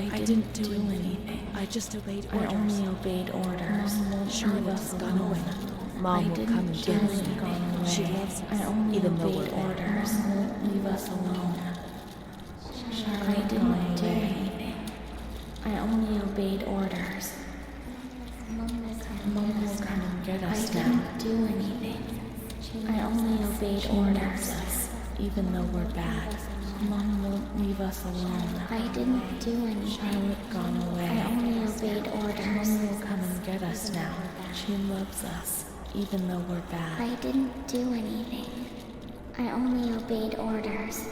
I didn't do anything. I just obeyed orders. I only obeyed orders. Charlotte's gone away. Mom will come and get us. She loves us, even though we're orders. Leave us alone. I didn't do anything. I only obeyed orders. Mom will come and get us now. I didn't do anything. I only obeyed orders. Even though we're bad. Mom won't leave us alone. I didn't do anything. Charlotte gone away. I only obeyed orders. Mom will come and get us now. She loves us, even though we're bad. I didn't do anything. I only obeyed orders.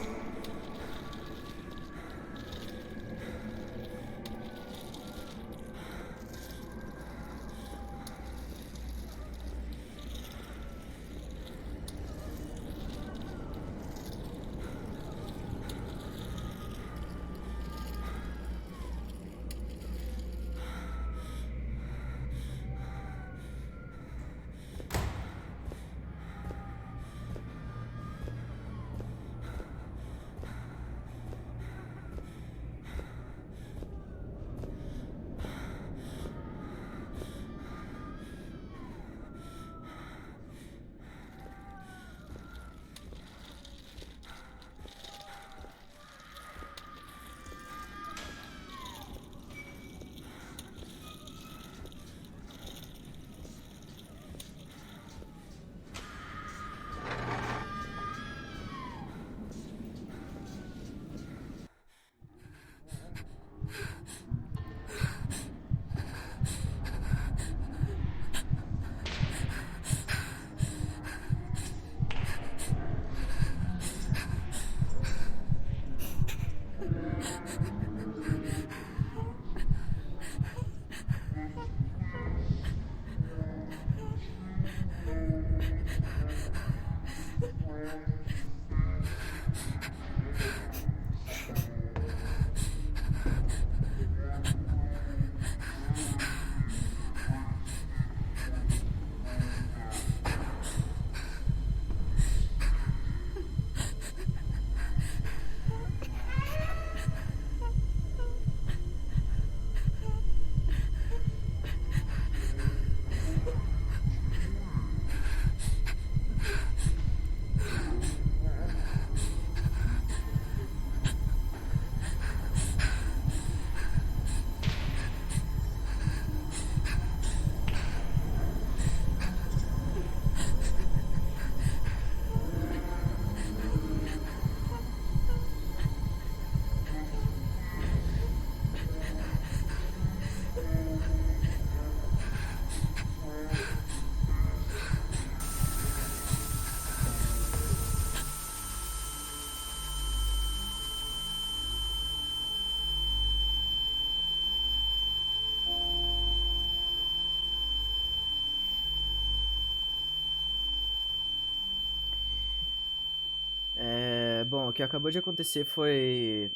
Bom, o que acabou de acontecer foi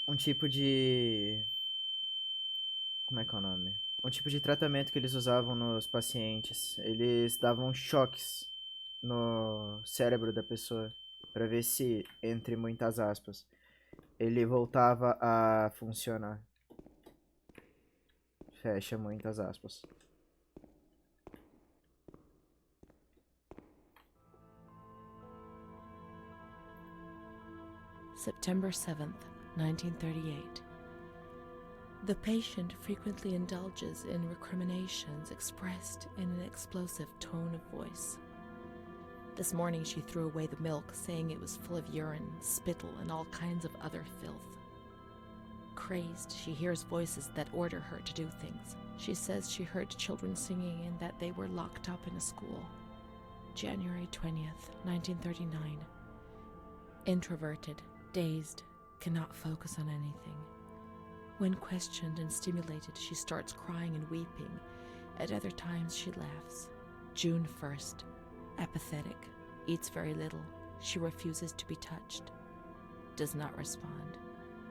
um tipo de... Como é que é o nome? Um tipo de tratamento que eles usavam nos pacientes. Eles davam choques no cérebro da pessoa para ver se, entre muitas aspas, ele voltava a funcionar. Fecha muitas aspas. September 7th, 1938. The patient frequently indulges in recriminations expressed in an explosive tone of voice. This morning she threw away the milk, saying it was full of urine, spittle, and all kinds of other filth. Crazed, she hears voices that order her to do things. She says she heard children singing and that they were locked up in a school. January 20th, 1939. Introverted, dazed, cannot focus on anything. When questioned and stimulated, she starts crying and weeping. At other times, she laughs. June 1st. Apathetic. Eats very little. She refuses to be touched. Does not respond.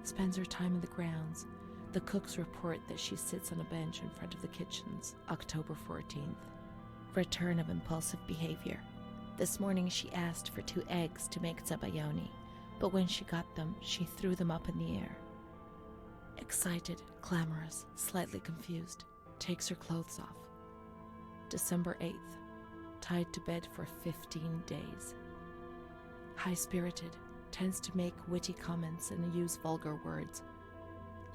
Spends her time in the grounds. The cooks report that she sits on a bench in front of the kitchens. October 14th. Return of impulsive behavior. This morning she asked for 2 eggs to make zabayoni, but when she got them, she threw them up in the air. Excited, clamorous, slightly confused, takes her clothes off. December 8th, tied to bed for 15 days. High-spirited, tends to make witty comments and use vulgar words,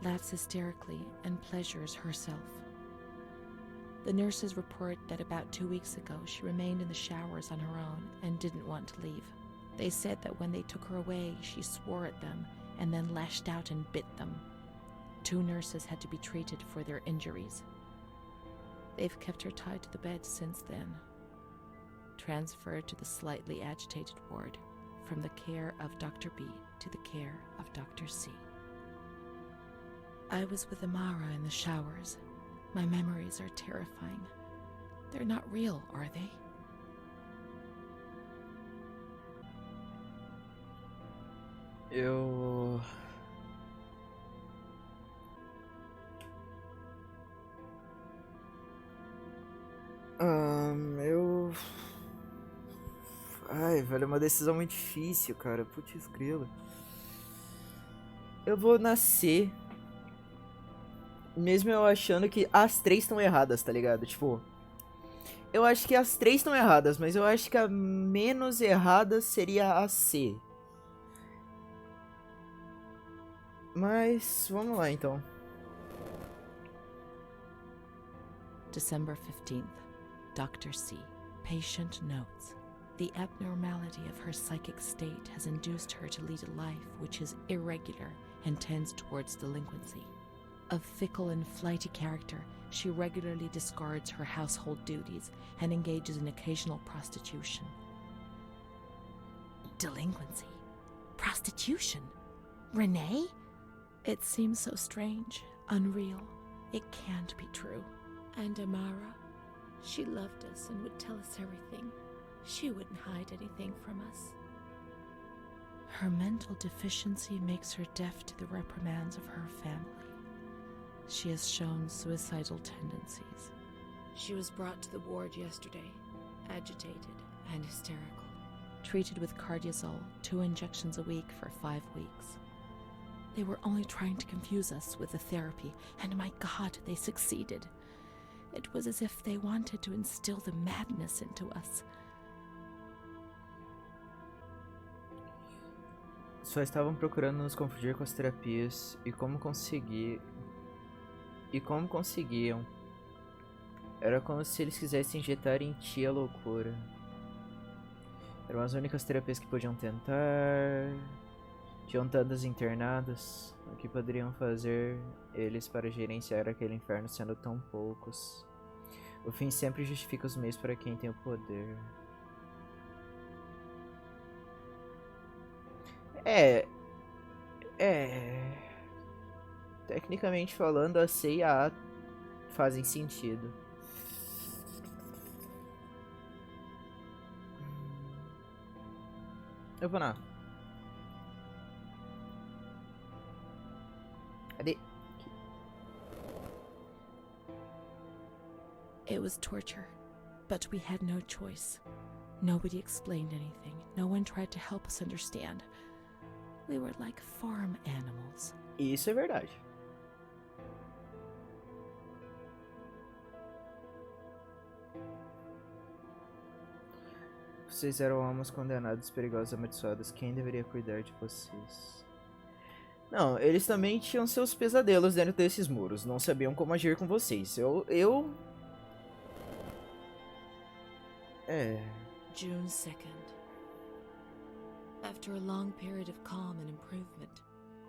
laughs hysterically and pleasures herself. The nurses report that about 2 weeks ago she remained in the showers on her own and didn't want to leave. They said that when they took her away, she swore at them and then lashed out and bit them. 2 nurses had to be treated for their injuries. They've kept her tied to the bed since then. Transferred to the slightly agitated ward, from the care of Dr. B to the care of Dr. C. I was with Amara in the showers. My memories are terrifying. They're not real, are they? Eu Ai, velho, é uma decisão muito difícil, cara. Putz grilo. Eu vou nascer, mesmo eu achando que as 3 estão erradas, tá ligado? Tipo, eu acho que as 3 estão erradas, mas eu acho que a menos errada seria a C. Mas, vamos lá então. December 15th, Dr. C. Patient notes. The abnormality of her psychic state has induced her to lead a life which is irregular and tends towards delinquency. Of fickle and flighty character, she regularly discards her household duties and engages in occasional prostitution. Delinquency? Prostitution? Renee? It seems so strange, unreal. It can't be true. And Amara? She loved us and would tell us everything. She wouldn't hide anything from us. Her mental deficiency makes her deaf to the reprimands of her family. She has shown suicidal tendencies. She was brought to the ward yesterday, agitated and hysterical. Treated with cardiazol, 2 injections a week for 5 weeks. They were only trying to confuse us with the therapy, and my God, they succeeded. It was as if they wanted to instill the madness into us. Só estavam procurando nos confundir com as terapias e como conseguiam. Era como se eles quisessem injetar em ti a loucura. Eram as únicas terapias que podiam tentar. Tinham tantas internadas. O que poderiam fazer eles para gerenciar aquele inferno sendo tão poucos? O fim sempre justifica os meios para quem tem o poder. Tecnicamente falando, a C e a A fazem sentido. Eu vou na A. Cadê? It was torture, but we had no choice. Nobody explained anything. No one tried to help us understand. We were like farm animals. Isso é verdade. Vocês eram almas condenadas, perigosas, amaldiçoadas. Quem deveria cuidar de vocês? Não, eles também tinham seus pesadelos dentro desses muros. Não sabiam como agir com vocês. June 2nd. After a long period of calm and improvement,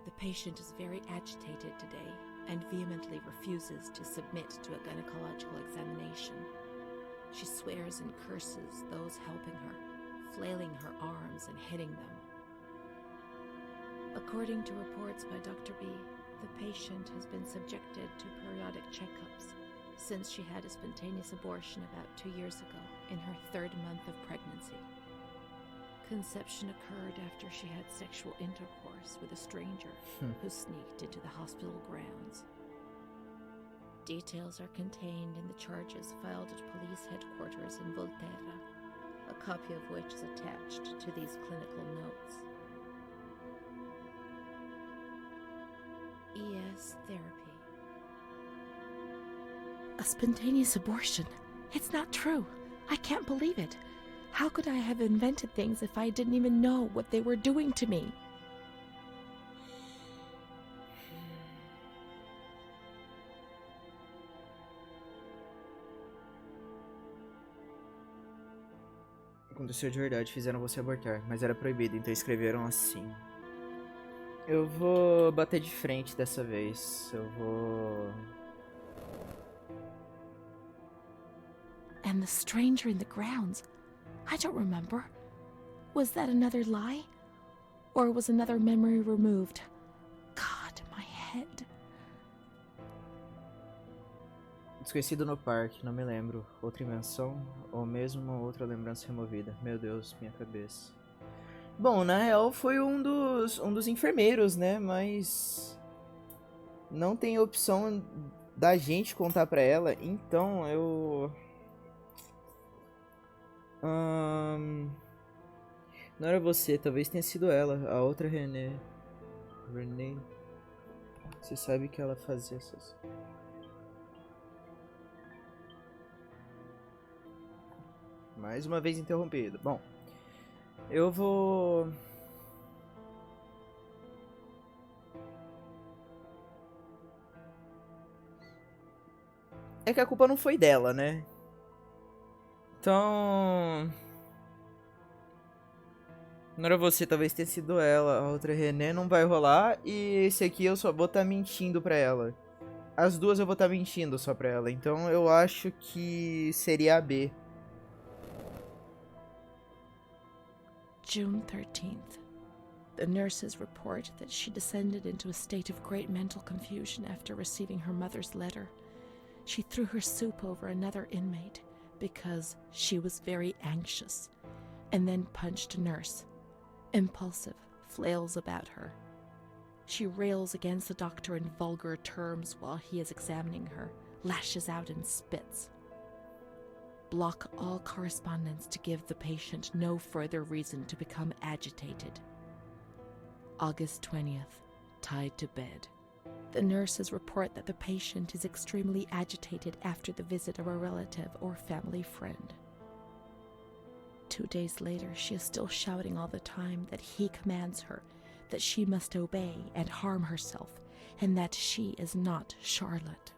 the patient is very agitated today and vehemently refuses to submit to a gynecological examination. She swears and curses those helping her, flailing her arms and hitting them. According to reports by Dr. B, the patient has been subjected to periodic checkups since she had a spontaneous abortion about 2 years ago in her 3rd month of pregnancy. Conception occurred after she had sexual intercourse with a stranger who sneaked into the hospital grounds. Details are contained in the charges filed at police headquarters in Volterra, a copy of which is attached to these clinical notes. ES therapy. A spontaneous abortion. It's not true. I can't believe it. How could I have invented things if I didn't even know what they were doing to me? Aconteceu de verdade, fizeram você abortar, mas era proibido, então escreveram assim. Eu vou bater de frente dessa vez. Eu vou... And the stranger in the grounds. I don't remember. Was that another lie? Or was another memory removed? God, my head. Desconhecido no parque, não me lembro. Outra invenção? Ou mesmo uma outra lembrança removida? Meu Deus, minha cabeça. Bom, na real foi um dos enfermeiros, né? Mas... não tem opção da gente contar pra ela, então eu... Não era você, talvez tenha sido ela, a outra René. Você sabe que ela fazia essas... Mais uma vez interrompido. Bom, eu vou... É que a culpa não foi dela, né? Então... não era você, talvez tenha sido ela. A outra René não vai rolar. E esse aqui eu só vou estar mentindo pra ela. As duas eu vou estar mentindo só pra ela. Então eu acho que seria a B. June 13th. The nurses report that she descended into a state of great mental confusion after receiving her mother's letter. She threw her soup over another inmate because she was very anxious, and then punched a nurse. Impulsive, flails about her. She rails against the doctor in vulgar terms while he is examining her, lashes out and spits. Block all correspondence to give the patient no further reason to become agitated. August 20th, tied to bed. The nurses report that the patient is extremely agitated after the visit of a relative or family friend. 2 days later, she is still shouting all the time that he commands her, that she must obey and harm herself, and that she is not Charlotte.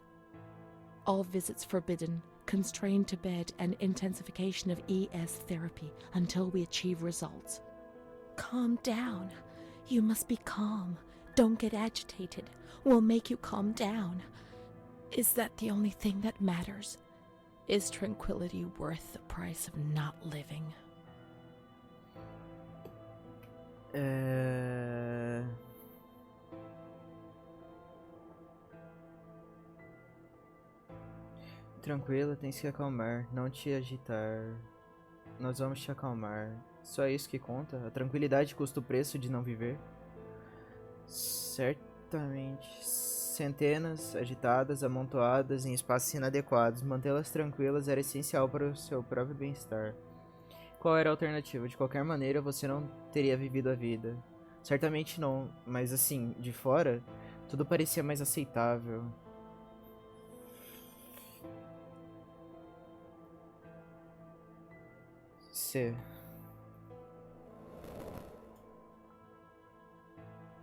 All visits forbidden, constrained to bed, and intensification of ES therapy until we achieve results. Calm down. You must be calm. Don't get agitated. We'll make you calm down. Is that the only thing that matters? Is tranquility worth the price of not living? Tranquila, tem que se acalmar, não te agitar. Nós vamos te acalmar. Só isso que conta? A tranquilidade custa o preço de não viver? Certamente. Centenas, agitadas, amontoadas em espaços inadequados. Mantê-las tranquilas era essencial para o seu próprio bem-estar. Qual era a alternativa? De qualquer maneira, você não teria vivido a vida. Certamente não, mas assim, de fora, tudo parecia mais aceitável. C.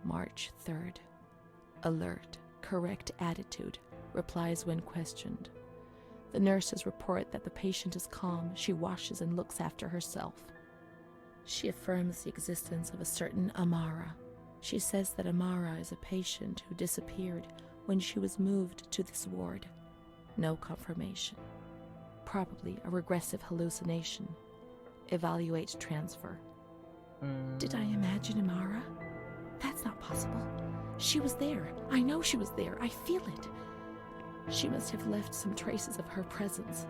March 3rd. Alert, correct attitude, replies when questioned. The nurses report that the patient is calm, she washes and looks after herself. She affirms the existence of a certain Amara. She says that Amara is a patient who disappeared when she was moved to this ward. No confirmation. Probably a regressive hallucination. Evaluate transfer. Did I imagine Amara? That's not possible. She was there. I know she was there. I feel it. She must have left some traces of her presence.